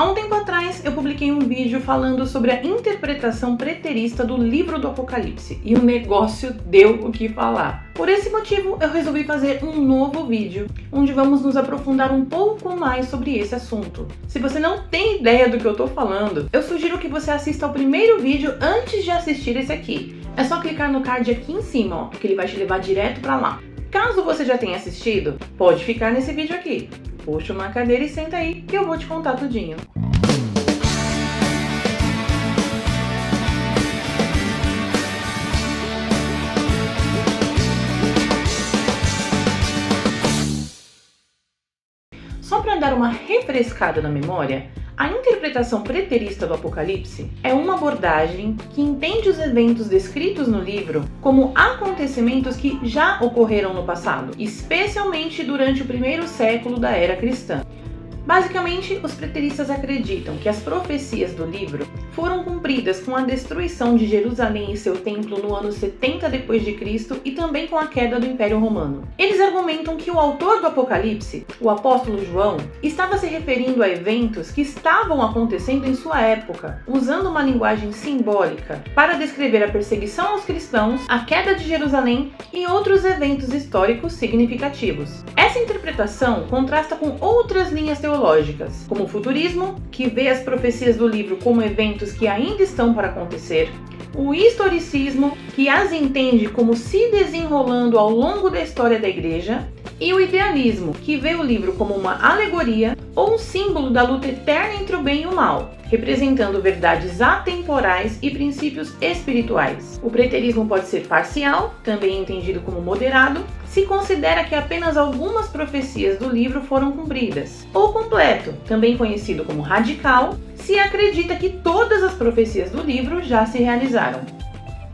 Há um tempo atrás, eu publiquei um vídeo falando sobre a interpretação preterista do livro do Apocalipse, e o negócio deu o que falar. Por esse motivo, eu resolvi fazer um novo vídeo, onde vamos nos aprofundar um pouco mais sobre esse assunto. Se você não tem ideia do que eu tô falando, eu sugiro que você assista ao primeiro vídeo antes de assistir esse aqui. É só clicar no card aqui em cima, ó, porque ele vai te levar direto pra lá. Caso você já tenha assistido, pode ficar nesse vídeo aqui. Puxa uma cadeira e senta aí que eu vou te contar tudinho. Só para dar uma refrescada na memória, a interpretação preterista do Apocalipse é uma abordagem que entende os eventos descritos no livro como acontecimentos que já ocorreram no passado, especialmente durante o primeiro século da era cristã. Basicamente, os preteristas acreditam que as profecias do livro foram cumpridas com a destruição de Jerusalém e seu templo no ano 70 d.C. e também com a queda do Império Romano. Eles argumentam que o autor do Apocalipse, o apóstolo João, estava se referindo a eventos que estavam acontecendo em sua época, usando uma linguagem simbólica para descrever a perseguição aos cristãos, a queda de Jerusalém e outros eventos históricos significativos. Essa interpretação contrasta com outras linhas teológicas, como o futurismo, que vê as profecias do livro como eventos que ainda estão para acontecer, o historicismo, que as entende como se desenrolando ao longo da história da igreja, e o idealismo, que vê o livro como uma alegoria ou um símbolo da luta eterna entre o bem e o mal, representando verdades atemporais e princípios espirituais. O preterismo pode ser parcial, também entendido como moderado, se considera que apenas algumas profecias do livro foram cumpridas, ou completo, também conhecido como radical, se acredita que todas as profecias do livro já se realizaram.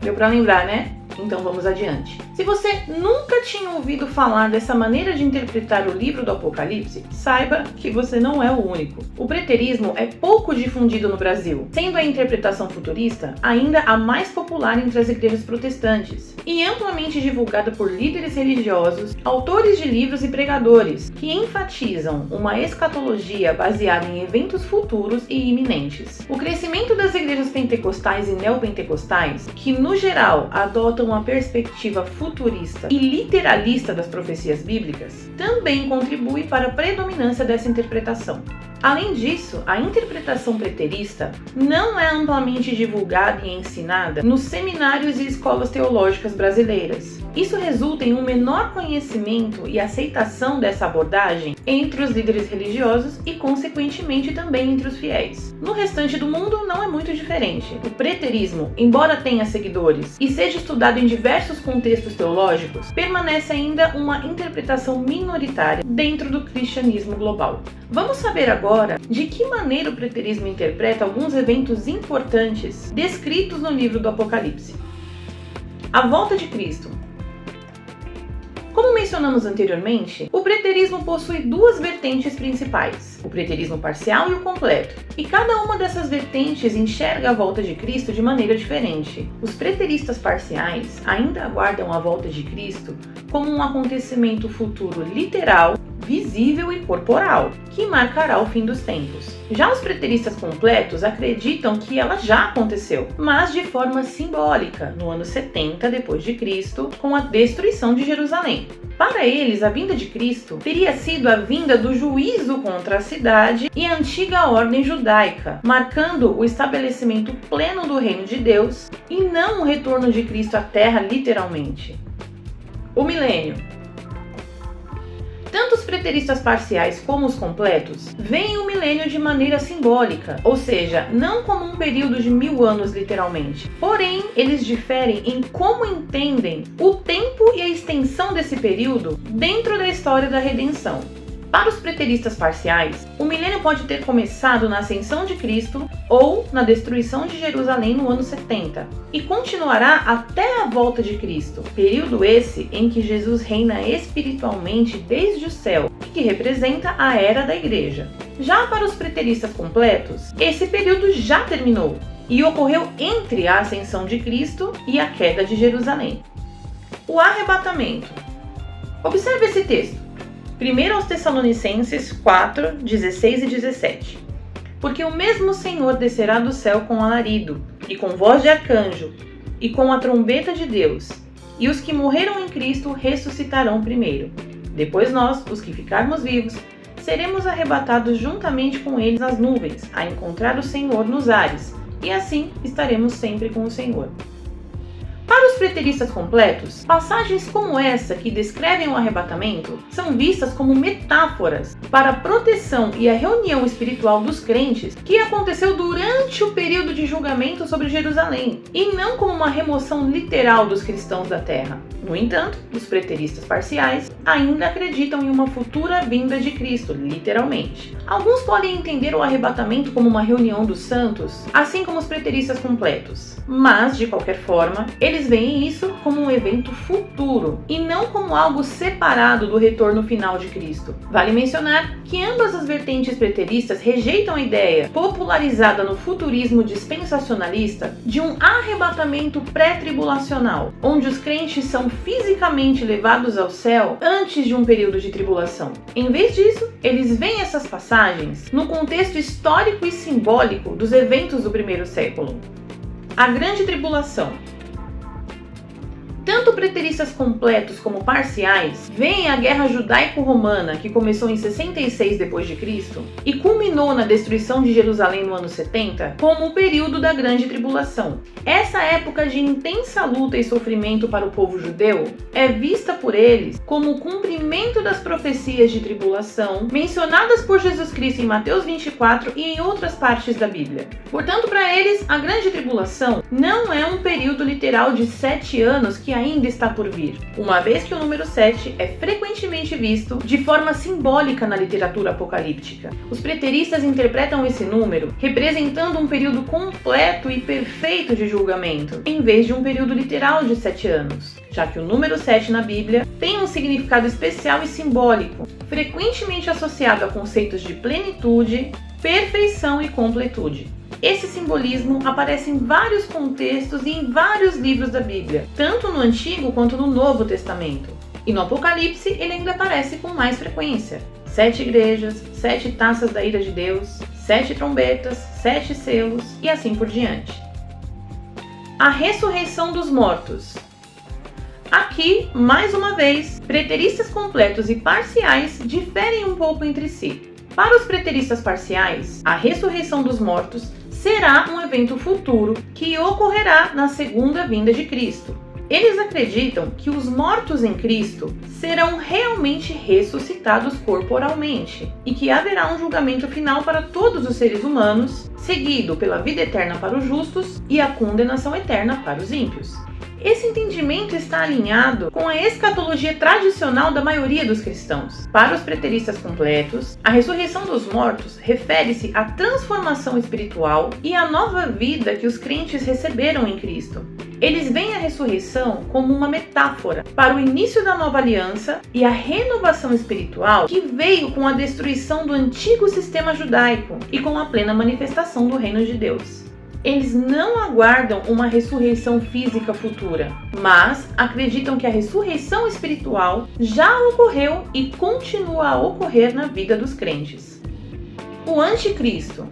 Deu para lembrar, né? Então vamos adiante. Se você nunca tinha ouvido falar dessa maneira de interpretar o livro do Apocalipse, saiba que você não é o único. O preterismo é pouco difundido no Brasil, sendo a interpretação futurista ainda a mais popular entre as igrejas protestantes, e amplamente divulgada por líderes religiosos, autores de livros e pregadores, que enfatizam uma escatologia baseada em eventos futuros e iminentes. O crescimento das igrejas pentecostais e neopentecostais, que no geral adotam uma perspectiva futurista e literalista das profecias bíblicas, também contribui para a predominância dessa interpretação. Além disso, a interpretação preterista não é amplamente divulgada e ensinada nos seminários e escolas teológicas brasileiras. Isso resulta em um menor conhecimento e aceitação dessa abordagem entre os líderes religiosos e, consequentemente, também entre os fiéis. No restante do mundo não é muito diferente. O preterismo, embora tenha seguidores e seja estudado em diversos contextos teológicos, permanece ainda uma interpretação minoritária dentro do cristianismo global. Vamos saber agora de que maneira o preterismo interpreta alguns eventos importantes descritos no livro do Apocalipse. A volta de Cristo. Como mencionamos anteriormente, o preterismo possui duas vertentes principais, o preterismo parcial e o completo, e cada uma dessas vertentes enxerga a volta de Cristo de maneira diferente. Os preteristas parciais ainda aguardam a volta de Cristo como um acontecimento futuro literal, visível e corporal, que marcará o fim dos tempos. Já os preteristas completos acreditam que ela já aconteceu, mas de forma simbólica, no ano 70 d.C., com a destruição de Jerusalém. Para eles, a vinda de Cristo teria sido a vinda do juízo contra a cidade e a antiga ordem judaica, marcando o estabelecimento pleno do reino de Deus e não o retorno de Cristo à Terra literalmente. O milênio. Tanto os preteristas parciais como os completos veem o milênio de maneira simbólica, ou seja, não como um período de 1000 anos literalmente. Porém, eles diferem em como entendem o tempo e a extensão desse período dentro da história da redenção. Para os preteristas parciais, o milênio pode ter começado na ascensão de Cristo ou na destruição de Jerusalém no ano 70 e continuará até a volta de Cristo, período esse em que Jesus reina espiritualmente desde o céu, que representa a era da igreja. Já para os preteristas completos, esse período já terminou e ocorreu entre a ascensão de Cristo e a queda de Jerusalém. O arrebatamento. Observe esse texto. 1 aos Tessalonicenses 4, 16 e 17. Porque o mesmo Senhor descerá do céu com alarido, e com voz de arcanjo, e com a trombeta de Deus, e os que morreram em Cristo ressuscitarão primeiro. Depois nós, os que ficarmos vivos, seremos arrebatados juntamente com eles nas nuvens, a encontrar o Senhor nos ares, e assim estaremos sempre com o Senhor. Para os preteristas completos, passagens como essa que descrevem o arrebatamento são vistas como metáforas para a proteção e a reunião espiritual dos crentes que aconteceu durante o período de julgamento sobre Jerusalém, e não como uma remoção literal dos cristãos da terra. No entanto, os preteristas parciais ainda acreditam em uma futura vinda de Cristo, literalmente. Alguns podem entender o arrebatamento como uma reunião dos santos, assim como os preteristas completos, mas, de qualquer forma, eles veem isso como um evento futuro e não como algo separado do retorno final de Cristo. Vale mencionar que ambas as vertentes preteristas rejeitam a ideia, popularizada no futurismo dispensacionalista, de um arrebatamento pré-tribulacional, onde os crentes são fisicamente levados ao céu antes de um período de tribulação. Em vez disso, eles veem essas passagens no contexto histórico e simbólico dos eventos do primeiro século. A Grande Tribulação. Tanto preteristas completos como parciais veem a Guerra Judaico-Romana, que começou em 66 d.C. e culminou na destruição de Jerusalém no ano 70, como o período da Grande Tribulação. Essa época de intensa luta e sofrimento para o povo judeu é vista por eles como o cumprimento das profecias de tribulação mencionadas por Jesus Cristo em Mateus 24 e em outras partes da Bíblia. Portanto, para eles, a Grande Tribulação não é um período literal de 7 anos que ainda está por vir, uma vez que o número 7 é frequentemente visto de forma simbólica na literatura apocalíptica. Os preteristas interpretam esse número representando um período completo e perfeito de julgamento, em vez de um período literal de 7 anos, já que o número 7 na Bíblia tem um significado especial e simbólico, frequentemente associado a conceitos de plenitude, perfeição e completude. Esse simbolismo aparece em vários contextos e em vários livros da Bíblia, tanto no Antigo quanto no Novo Testamento. E no Apocalipse ele ainda aparece com mais frequência. 7 igrejas, 7 taças da ira de Deus, 7 trombetas, 7 selos e assim por diante. A ressurreição dos mortos. Aqui, mais uma vez, preteristas completos e parciais diferem um pouco entre si. Para os preteristas parciais, a ressurreição dos mortos será um evento futuro que ocorrerá na segunda vinda de Cristo. Eles acreditam que os mortos em Cristo serão realmente ressuscitados corporalmente e que haverá um julgamento final para todos os seres humanos, seguido pela vida eterna para os justos e a condenação eterna para os ímpios. Esse entendimento está alinhado com a escatologia tradicional da maioria dos cristãos. Para os preteristas completos, a ressurreição dos mortos refere-se à transformação espiritual e à nova vida que os crentes receberam em Cristo. Eles veem a ressurreição como uma metáfora para o início da nova aliança e a renovação espiritual que veio com a destruição do antigo sistema judaico e com a plena manifestação do reino de Deus. Eles não aguardam uma ressurreição física futura, mas acreditam que a ressurreição espiritual já ocorreu e continua a ocorrer na vida dos crentes. O Anticristo.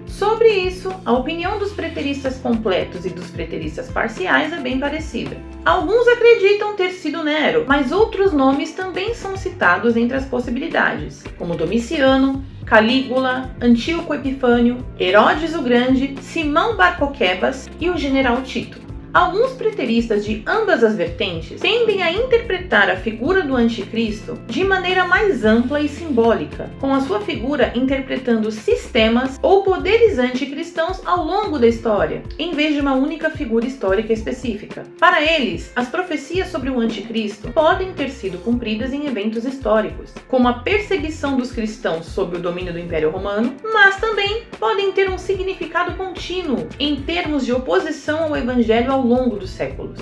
Sobre isso, a opinião dos preteristas completos e dos preteristas parciais é bem parecida. Alguns acreditam ter sido Nero, mas outros nomes também são citados entre as possibilidades, como Domiciano, Calígula, Antíoco Epifânio, Herodes o Grande, Simão Bar Coquebas e o general Tito. Alguns preteristas de ambas as vertentes tendem a interpretar a figura do anticristo de maneira mais ampla e simbólica, com a sua figura interpretando sistemas ou poderes anticristãos ao longo da história, em vez de uma única figura histórica específica. Para eles, as profecias sobre o anticristo podem ter sido cumpridas em eventos históricos, como a perseguição dos cristãos sob o domínio do Império Romano, mas também podem ter um significado contínuo em termos de oposição ao evangelho ao longo dos séculos.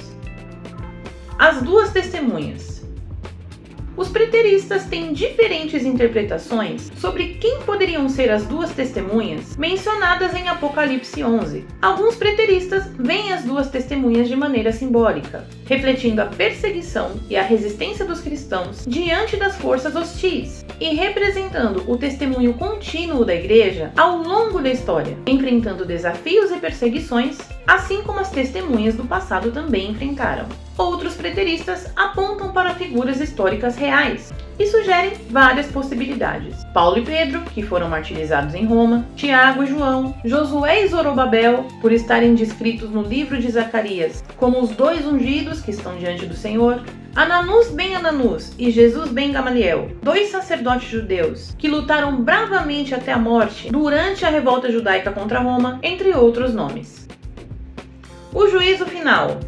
As duas testemunhas. Os preteristas têm diferentes interpretações sobre quem poderiam ser as duas testemunhas mencionadas em Apocalipse 11. Alguns preteristas veem as duas testemunhas de maneira simbólica, refletindo a perseguição e a resistência dos cristãos diante das forças hostis e representando o testemunho contínuo da igreja ao longo da história, enfrentando desafios e perseguições, assim como as testemunhas do passado também enfrentaram. Outros preteristas apontam para figuras históricas reais e sugerem várias possibilidades. Paulo e Pedro, que foram martirizados em Roma, Tiago e João, Josué e Zorobabel, por estarem descritos no livro de Zacarias como os dois ungidos que estão diante do Senhor, Ananus ben Ananus e Jesus ben Gamaliel, dois sacerdotes judeus que lutaram bravamente até a morte durante a revolta judaica contra Roma, entre outros nomes. O juízo final.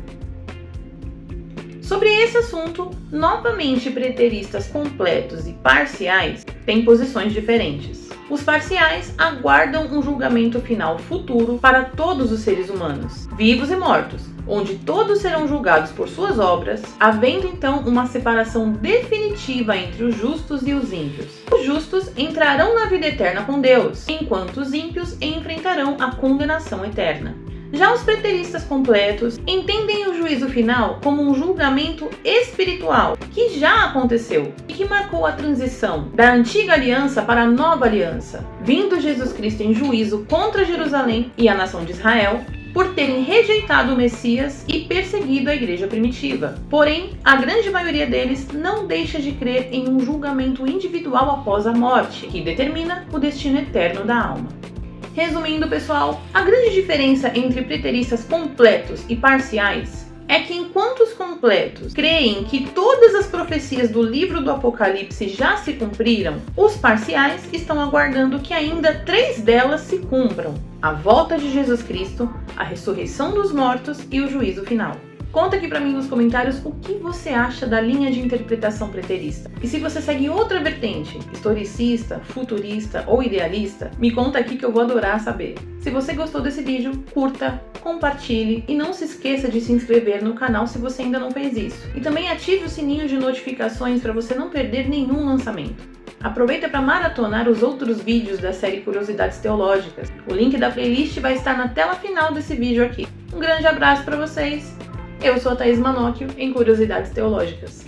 Sobre esse assunto, novamente preteristas completos e parciais têm posições diferentes. Os parciais aguardam um julgamento final futuro para todos os seres humanos, vivos e mortos, onde todos serão julgados por suas obras, havendo então uma separação definitiva entre os justos e os ímpios. Os justos entrarão na vida eterna com Deus, enquanto os ímpios enfrentarão a condenação eterna. Já os preteristas completos entendem o juízo final como um julgamento espiritual que já aconteceu e que marcou a transição da antiga aliança para a nova aliança, vindo Jesus Cristo em juízo contra Jerusalém e a nação de Israel por terem rejeitado o Messias e perseguido a igreja primitiva. Porém, a grande maioria deles não deixa de crer em um julgamento individual após a morte, que determina o destino eterno da alma. Resumindo, pessoal, a grande diferença entre preteristas completos e parciais é que enquanto os completos creem que todas as profecias do livro do Apocalipse já se cumpriram, os parciais estão aguardando que ainda 3 delas se cumpram: a volta de Jesus Cristo, a ressurreição dos mortos e o juízo final. Conta aqui pra mim nos comentários o que você acha da linha de interpretação preterista. E se você segue outra vertente, historicista, futurista ou idealista, me conta aqui que eu vou adorar saber. Se você gostou desse vídeo, curta, compartilhe e não se esqueça de se inscrever no canal se você ainda não fez isso. E também ative o sininho de notificações para você não perder nenhum lançamento. Aproveita para maratonar os outros vídeos da série Curiosidades Teológicas. O link da playlist vai estar na tela final desse vídeo aqui. Um grande abraço para vocês! Eu sou a Thaís Manocchio, em Curiosidades Teológicas.